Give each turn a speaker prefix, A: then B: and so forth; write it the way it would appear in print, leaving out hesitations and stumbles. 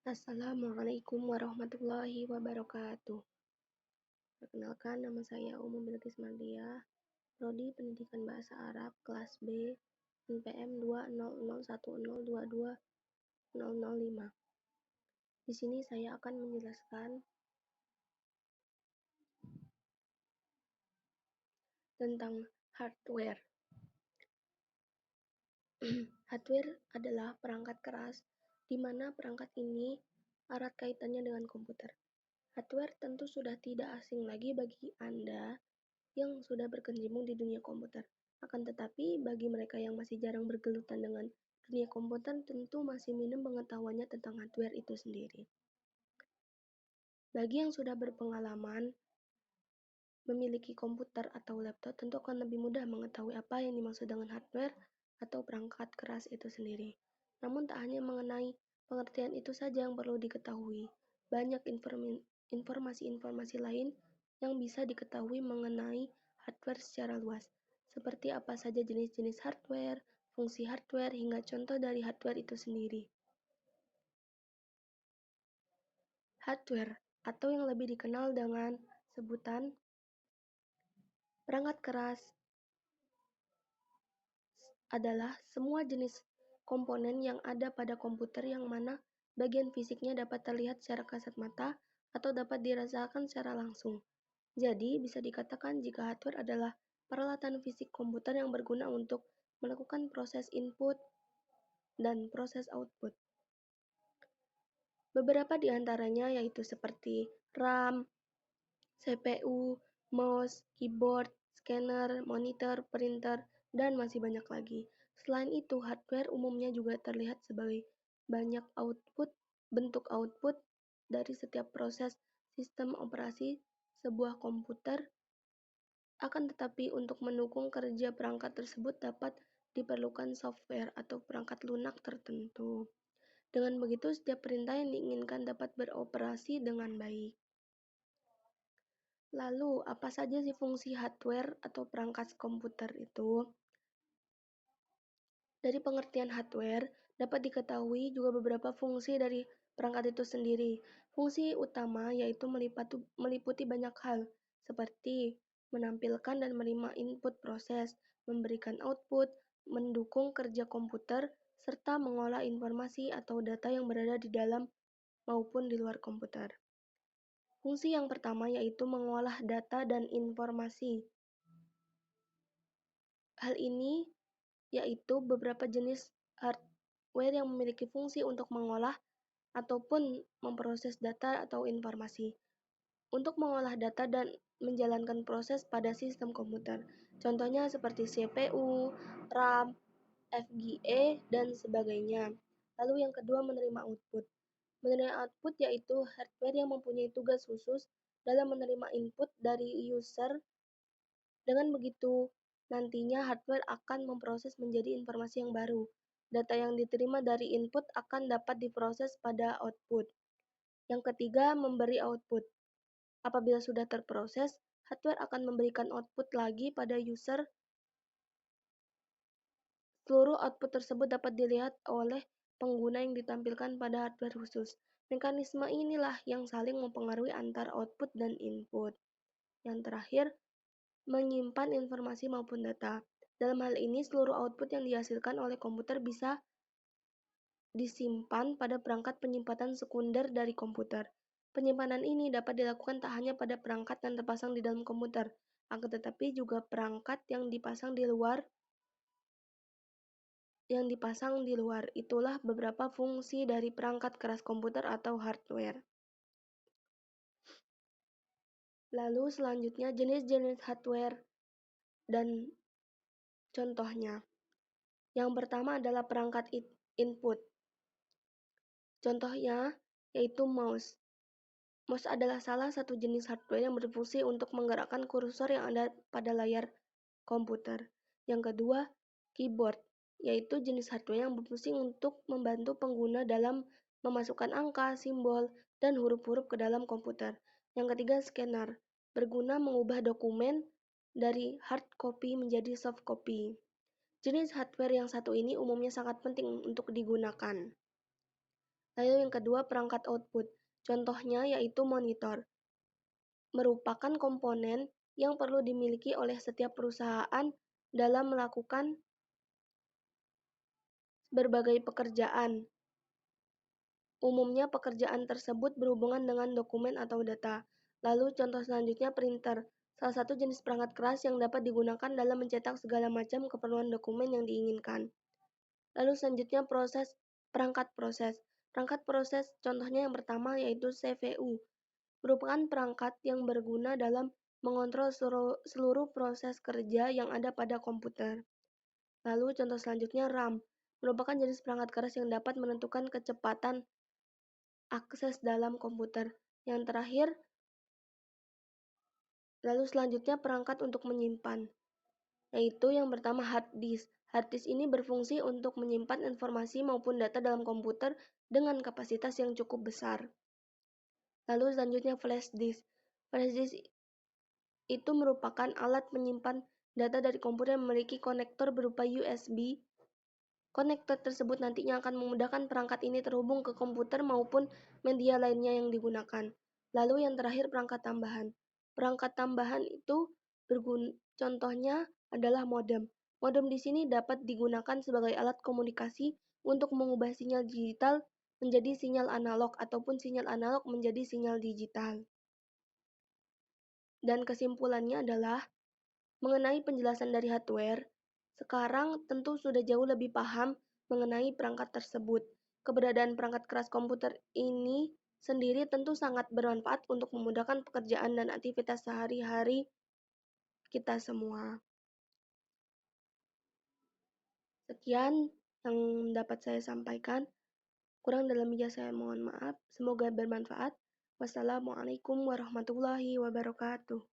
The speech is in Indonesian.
A: Assalamualaikum warahmatullahi wabarakatuh. Perkenalkan, nama saya Umum Bilqis Mardiah, Prodi Pendidikan Bahasa Arab, kelas B, NPM 20010220005. Di sini saya akan menjelaskan tentang hardware. Hardware adalah perangkat keras, di mana perangkat ini erat kaitannya dengan komputer. Hardware tentu sudah tidak asing lagi bagi Anda yang sudah berkecimpung di dunia komputer. Akan tetapi, bagi mereka yang masih jarang bergelutan dengan dunia komputer, tentu masih minim pengetahuannya tentang hardware itu sendiri. Bagi yang sudah berpengalaman memiliki komputer atau laptop, tentu akan lebih mudah mengetahui apa yang dimaksud dengan hardware atau perangkat keras itu sendiri. Namun tak hanya mengenai pengertian itu saja yang perlu diketahui. Banyak informasi-informasi lain yang bisa diketahui mengenai hardware secara luas, seperti apa saja jenis-jenis hardware, fungsi hardware, hingga contoh dari hardware itu sendiri. Hardware, atau yang lebih dikenal dengan sebutan perangkat keras, adalah semua jenis komponen yang ada pada komputer yang mana bagian fisiknya dapat terlihat secara kasat mata atau dapat dirasakan secara langsung. Jadi, bisa dikatakan jika hardware adalah peralatan fisik komputer yang berguna untuk melakukan proses input dan proses output. Beberapa di antaranya yaitu seperti RAM, CPU, mouse, keyboard, scanner, monitor, printer, dan masih banyak lagi. Selain itu, hardware umumnya juga terlihat sebagai banyak bentuk output dari setiap proses sistem operasi sebuah komputer. Akan tetapi, untuk mendukung kerja perangkat tersebut dapat diperlukan software atau perangkat lunak tertentu. Dengan begitu, setiap perintah yang diinginkan dapat beroperasi dengan baik. Lalu, apa saja sih fungsi hardware atau perangkat komputer itu? Dari pengertian hardware, dapat diketahui juga beberapa fungsi dari perangkat itu sendiri. Fungsi utama yaitu meliputi banyak hal, seperti menampilkan dan menerima input proses, memberikan output, mendukung kerja komputer, serta mengolah informasi atau data yang berada di dalam maupun di luar komputer. Fungsi yang pertama yaitu mengolah data dan informasi. Hal ini yaitu beberapa jenis hardware yang memiliki fungsi untuk mengolah ataupun memproses data atau informasi. Untuk mengolah data dan menjalankan proses pada sistem komputer. Contohnya seperti CPU, RAM, FGA, dan sebagainya. Lalu yang kedua menerima output. Menerima output yaitu hardware yang mempunyai tugas khusus dalam menerima input dari user. Dengan begitu, nantinya hardware akan memproses menjadi informasi yang baru. Data yang diterima dari input akan dapat diproses pada output. Yang ketiga, memberi output. Apabila sudah terproses, hardware akan memberikan output lagi pada user. Seluruh output tersebut dapat dilihat oleh pengguna yang ditampilkan pada hardware khusus. Mekanisme inilah yang saling mempengaruhi antara output dan input. Yang terakhir, menyimpan informasi maupun data. Dalam hal ini, seluruh output yang dihasilkan oleh komputer bisa disimpan pada perangkat penyimpanan sekunder dari komputer. Penyimpanan ini dapat dilakukan tak hanya pada perangkat yang terpasang di dalam komputer, akan tetapi juga perangkat yang dipasang di luar. Itulah beberapa fungsi dari perangkat keras komputer atau hardware. Lalu selanjutnya jenis-jenis hardware dan contohnya. Yang pertama adalah perangkat input. Contohnya yaitu mouse. Mouse adalah salah satu jenis hardware yang berfungsi untuk menggerakkan kursor yang ada pada layar komputer. Yang kedua, keyboard, yaitu jenis hardware yang berfungsi untuk membantu pengguna dalam memasukkan angka, simbol, dan huruf-huruf ke dalam komputer. Yang ketiga, scanner, berguna mengubah dokumen dari hard copy menjadi soft copy. Jenis hardware yang satu ini umumnya sangat penting untuk digunakan. Lalu yang kedua, perangkat output. Contohnya yaitu monitor, merupakan komponen yang perlu dimiliki oleh setiap perusahaan dalam melakukan berbagai pekerjaan. Umumnya pekerjaan tersebut berhubungan dengan dokumen atau data. Lalu contoh selanjutnya printer, salah satu jenis perangkat keras yang dapat digunakan dalam mencetak segala macam keperluan dokumen yang diinginkan. Lalu selanjutnya perangkat proses. Perangkat proses contohnya yang pertama yaitu CPU, merupakan perangkat yang berguna dalam mengontrol seluruh proses kerja yang ada pada komputer. Lalu contoh selanjutnya RAM, merupakan jenis perangkat keras yang dapat menentukan kecepatan akses dalam komputer. Yang terakhir, lalu selanjutnya perangkat untuk menyimpan, yaitu yang pertama hard disk. Hard disk ini berfungsi untuk menyimpan informasi maupun data dalam komputer dengan kapasitas yang cukup besar. Lalu selanjutnya flash disk. Flash disk itu merupakan alat menyimpan data dari komputer yang memiliki konektor berupa USB. Konektor tersebut nantinya akan memudahkan perangkat ini terhubung ke komputer maupun media lainnya yang digunakan. Lalu yang terakhir perangkat tambahan. Perangkat tambahan itu contohnya adalah modem. Modem di sini dapat digunakan sebagai alat komunikasi untuk mengubah sinyal digital menjadi sinyal analog ataupun sinyal analog menjadi sinyal digital. Dan kesimpulannya adalah mengenai penjelasan dari hardware, sekarang tentu sudah jauh lebih paham mengenai perangkat tersebut. Keberadaan perangkat keras komputer ini sendiri tentu sangat bermanfaat untuk memudahkan pekerjaan dan aktivitas sehari-hari kita semua. Sekian yang dapat saya sampaikan. Kurang dalamnya saya mohon maaf. Semoga bermanfaat. Wassalamualaikum warahmatullahi wabarakatuh.